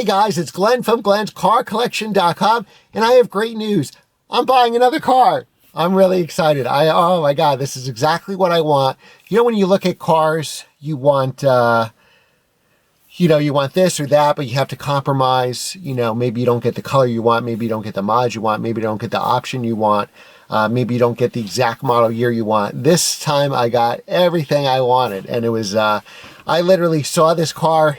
Hey guys, it's Glenn from glenscarcollection.com, and I have great news. I'm buying another car. I'm really excited. Oh my God, this is exactly what I want. You know, when you look at cars, you want, you want this or that, but you have to compromise. Maybe you don't get the color you want. Maybe you don't get the mileage you want. Maybe you don't get the option you want. Maybe you don't get the exact model year you want. This time I got everything I wanted. And it was, I literally saw this car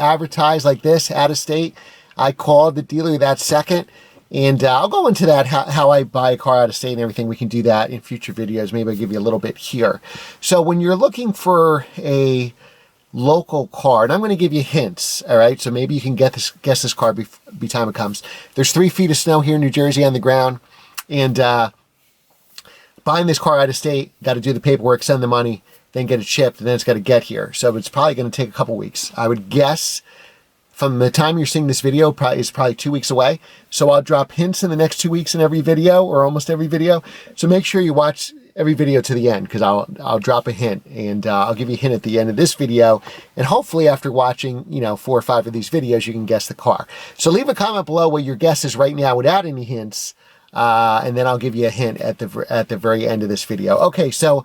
advertised like this out of state. I called the dealer that second. And I'll go into that, how I buy a car out of state and everything. We can do that in future videos. Maybe I'll give you a little bit here. So when you're looking for a local car, and I'm going to give you hints, all right? So maybe you can guess this car by time it comes. There's 3 feet of snow here in New Jersey on the ground. And buying this car out of state, got to do the paperwork, send the money, then get it shipped, and then it's got to get here. So it's probably going to take a couple weeks. I would guess from the time you're seeing this video, is probably 2 weeks away. So I'll drop hints in the next 2 weeks in every video, or almost every video. So make sure you watch every video to the end, because I'll drop a hint, and I'll give you a hint at the end of this video. And hopefully after watching, 4 or 5 of these videos, you can guess the car. So leave a comment below what your guess is right now without any hints. And then I'll give you a hint at the very end of this video. Okay, so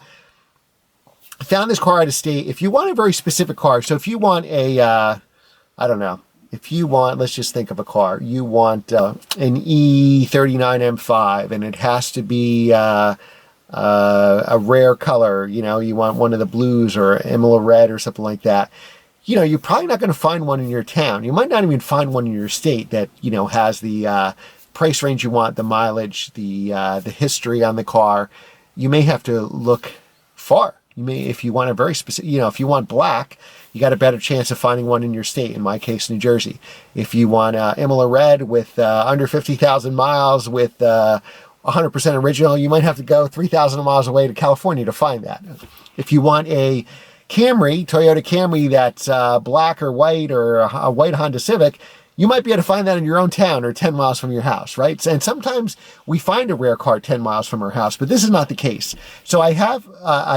I found this car out of state. If you want a very specific car, so if you want a, I don't know, if you want, let's just think of a car. You want an E39 M5, and it has to be a rare color. You want one of the blues or emerald red or something like that. You're probably not going to find one in your town. You might not even find one in your state that, has the price range you want, the mileage, the history on the car. You may have to look far. You may, if you want a very specific, if you want black, you got a better chance of finding one in your state. In my case, New Jersey. If you want emerald red with under 50,000 miles with 100% original, you might have to go 3,000 miles away to California to find that. If you want a Camry, Toyota Camry that's black or white, or a white Honda Civic, you might be able to find that in your own town or 10 miles from your house, right? And sometimes we find a rare car 10 miles from our house, but this is not the case. So I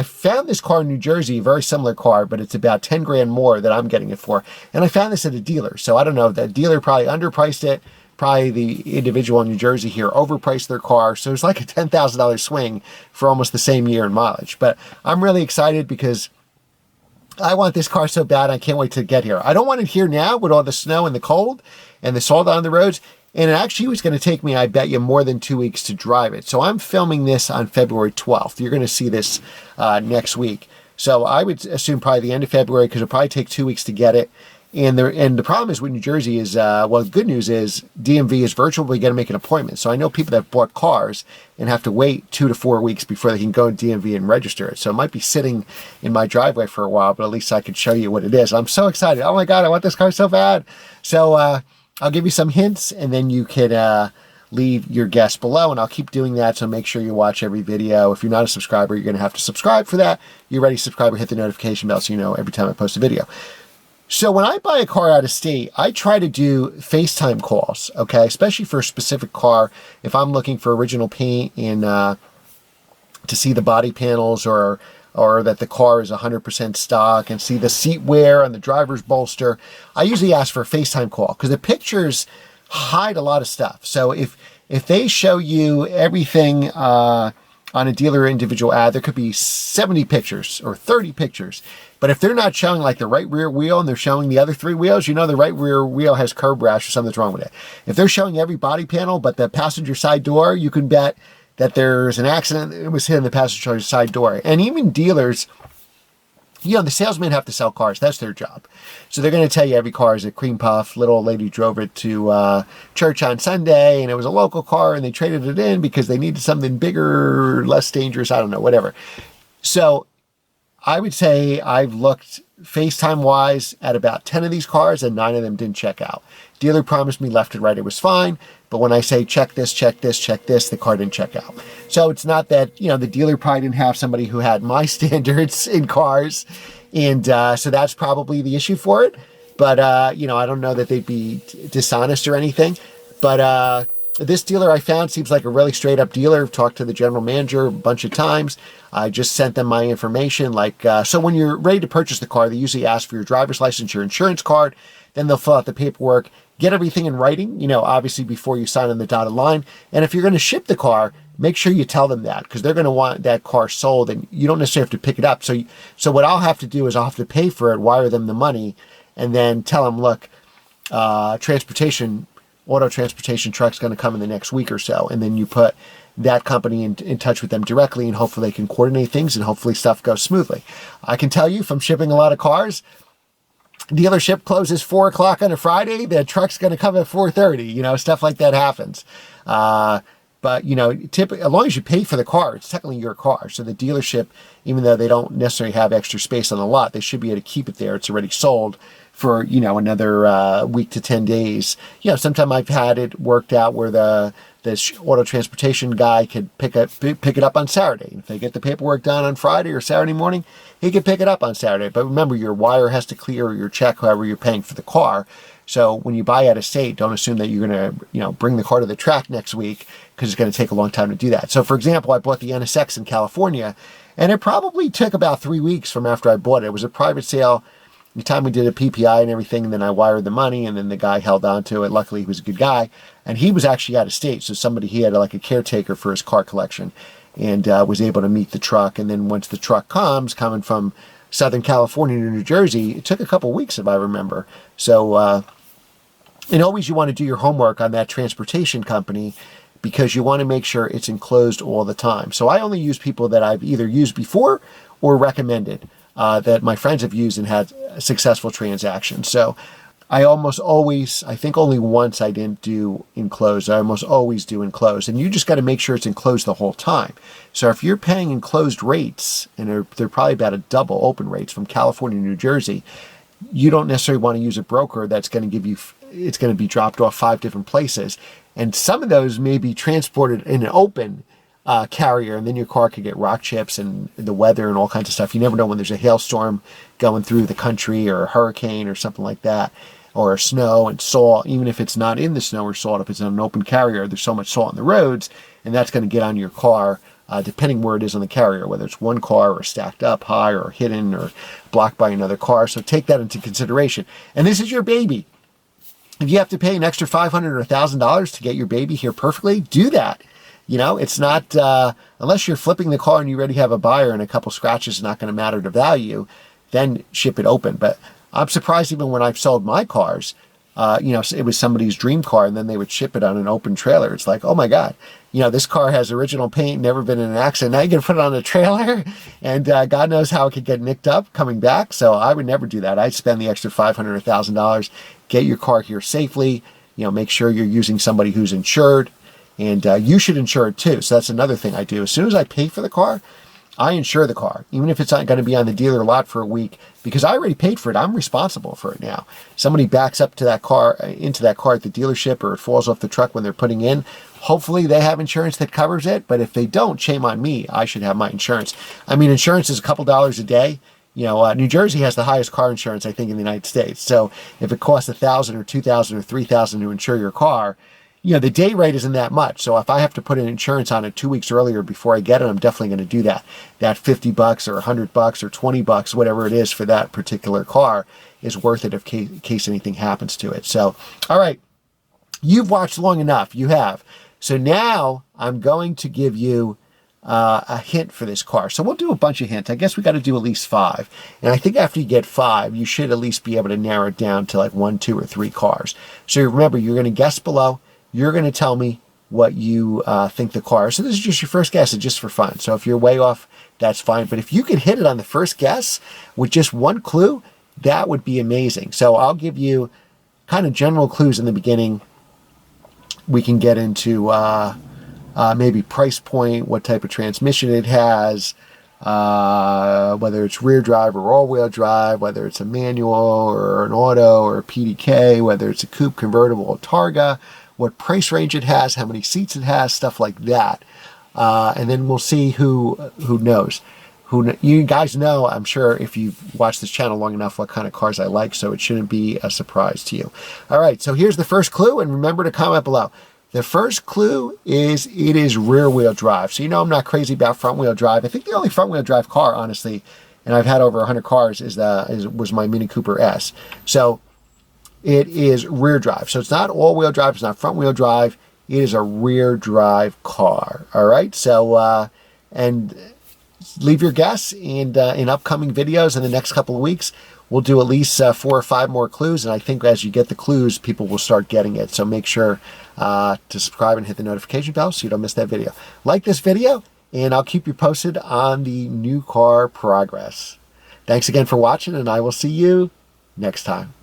found this car in New Jersey, a very similar car, but it's about 10 grand more that I'm getting it for. And I found this at a dealer. So I don't know, the dealer probably underpriced it. Probably the individual in New Jersey here overpriced their car. So it's like a $10,000 swing for almost the same year in mileage. But I'm really excited because I want this car so bad. I can't wait to get here. I don't want it here now with all the snow and the cold and the salt on the roads. And it actually was going to take me, I bet you, more than 2 weeks to drive it. So I'm filming this on February 12th. You're going to see this next week. So I would assume probably the end of February, because it'll probably take 2 weeks to get it. And the problem is with New Jersey is, well, the good news is DMV is virtual, but you got to make an appointment. So I know people that have bought cars and have to wait 2 to 4 weeks before they can go to DMV and register it. So it might be sitting in my driveway for a while, but at least I could show you what it is. I'm so excited. Oh my God, I want this car so bad. So I'll give you some hints, and then you can leave your guess below, and I'll keep doing that. So make sure you watch every video. If you're not a subscriber, you're going to have to subscribe for that. You're already a subscriber, hit the notification bell so you know every time I post a video. So when I buy a car out of state, I try to do FaceTime calls, okay? Especially for a specific car. If I'm looking for original paint and to see the body panels, or that the car is 100% stock, and see the seat wear on the driver's bolster, I usually ask for a FaceTime call, because the pictures hide a lot of stuff. So if they show you everything on a dealer individual ad, there could be 70 pictures or 30 pictures. But if they're not showing like the right rear wheel and they're showing the other 3 wheels, the right rear wheel has curb rash or something's wrong with it. If they're showing every body panel but the passenger side door, you can bet that there's an accident that was hit in the passenger side door. And even dealers, the salesmen have to sell cars. That's their job. So they're going to tell you every car is a cream puff. Little old lady drove it to church on Sunday, and it was a local car, and they traded it in because they needed something bigger, less dangerous. I don't know, whatever. So I would say I've looked FaceTime-wise at about 10 of these cars, and 9 of them didn't check out. Dealer promised me left and right it was fine, but when I say check this, check this, check this, the car didn't check out. So it's not that, the dealer probably didn't have somebody who had my standards in cars, and so that's probably the issue for it. But, I don't know that they'd be dishonest or anything. But this dealer I found seems like a really straight up dealer. I've talked to the general manager a bunch of times. I just sent them my information. So when you're ready to purchase the car, they usually ask for your driver's license, your insurance card. Then they'll fill out the paperwork, get everything in writing, obviously before you sign on the dotted line. And if you're going to ship the car, make sure you tell them that, because they're going to want that car sold, and you don't necessarily have to pick it up. So what I'll have to do is I'll have to pay for it, wire them the money, and then tell them, look, auto transportation truck's going to come in the next week or so. And then you put that company in touch with them directly, and hopefully they can coordinate things, and hopefully stuff goes smoothly. I can tell you from shipping a lot of cars, dealership closes 4 o'clock on a Friday, the truck's going to come at 4:30, stuff like that happens. But, typically, as long as you pay for the car, it's technically your car. So the dealership, even though they don't necessarily have extra space on the lot, they should be able to keep it there. It's already sold for, another week to 10 days. Sometimes I've had it worked out where the auto transportation guy could pick it up on Saturday. If they get the paperwork done on Friday or Saturday morning, he can pick it up on Saturday. But remember, your wire has to clear, or your check, however you're paying for the car. So when you buy out of state, don't assume that you're going to, bring the car to the track next week, because it's going to take a long time to do that. So for example, I bought the NSX in California, and it probably took about 3 weeks from after I bought it. It was a private sale. The time we did a PPI and everything, and then I wired the money, and then the guy held on to it. Luckily, he was a good guy, and he was actually out of state. So he had like a caretaker for his car collection, and was able to meet the truck. And then once the truck coming from Southern California to New Jersey, it took a couple weeks, if I remember. So, and always you want to do your homework on that transportation company, because you want to make sure it's enclosed all the time. So I only use people that I've either used before or recommended, that my friends have used and had successful transactions. So I almost always, I think only once I didn't do enclosed. I almost always do enclosed. And you just got to make sure it's enclosed the whole time. So if you're paying enclosed rates, and they're probably about a double open rates from California to New Jersey, you don't necessarily want to use a broker that's going to give you, it's going to be dropped off 5 different places. And some of those may be transported in an open carrier, and then your car could get rock chips and the weather and all kinds of stuff. You never know when there's a hailstorm going through the country, or a hurricane or something like that, or snow and salt. Even if it's not in the snow or salt, if it's on an open carrier, there's so much salt on the roads, and that's going to get on your car, depending where it is on the carrier, whether it's one car or stacked up high or hidden or blocked by another car. So take that into consideration. And this is your baby. If you have to pay an extra $500 or $1,000 to get your baby here perfectly, do that. It's not, unless you're flipping the car and you already have a buyer and a couple scratches is not going to matter to value, then ship it open. But I'm surprised, even when I've sold my cars, it was somebody's dream car, and then they would ship it on an open trailer. It's like, oh my God, this car has original paint, never been in an accident. Now you can put it on a trailer, and God knows how it could get nicked up coming back. So I would never do that. I'd spend the extra $500 or $1,000, get your car here safely, make sure you're using somebody who's insured, and you should insure it too. So that's another thing I do. As soon as I pay for the car, I insure the car, even if it's not going to be on the dealer lot for a week, because I already paid for it. I'm responsible for it now. Somebody backs up to that car, into that car at the dealership, or it falls off the truck when they're putting in. Hopefully they have insurance that covers it. But if they don't, shame on me. I should have my insurance. I mean, insurance is a couple dollars a day. New Jersey has the highest car insurance, I think, in the United States. So if it costs $1,000 or $2,000 or $3,000 to insure your car, the day rate isn't that much. So if I have to put an insurance on it 2 weeks earlier before I get it, I'm definitely going to do that. That $50 or $100 or $20, whatever it is for that particular car, is worth it in case anything happens to it. So, all right, you've watched long enough. You have. So now I'm going to give you a hint for this car. So we'll do a bunch of hints. I guess we got to do at least 5. And I think after you get 5, you should at least be able to narrow it down to like 1, 2, or 3 cars. So remember, you're going to guess below. You're going to tell me what you think the car is. So this is just your first guess. It's just for fun. So if you're way off, that's fine. But if you can hit it on the first guess with just one clue, that would be amazing. So I'll give you kind of general clues in the beginning. We can get into maybe price point, what type of transmission it has, whether it's rear drive or all-wheel drive, whether it's a manual or an auto or a PDK, whether it's a coupe, convertible, or Targa, what price range it has, how many seats it has, stuff like that. And then we'll see who knows. You guys know, I'm sure, if you've watched this channel long enough, what kind of cars I like, so it shouldn't be a surprise to you. All right, so here's the first clue, and remember to comment below. The first clue is it is rear-wheel drive. So I'm not crazy about front-wheel drive. I think the only front-wheel drive car, honestly, and I've had over 100 cars, was my Mini Cooper S. So it is rear drive. So it's not all-wheel drive, it's not front-wheel drive. It is a rear drive car. All right. So, and leave your guess, and in upcoming videos in the next couple of weeks, we'll do at least 4 or 5 more clues. And I think as you get the clues, people will start getting it. So make sure to subscribe and hit the notification bell so you don't miss that video. Like this video, and I'll keep you posted on the new car progress. Thanks again for watching, and I will see you next time.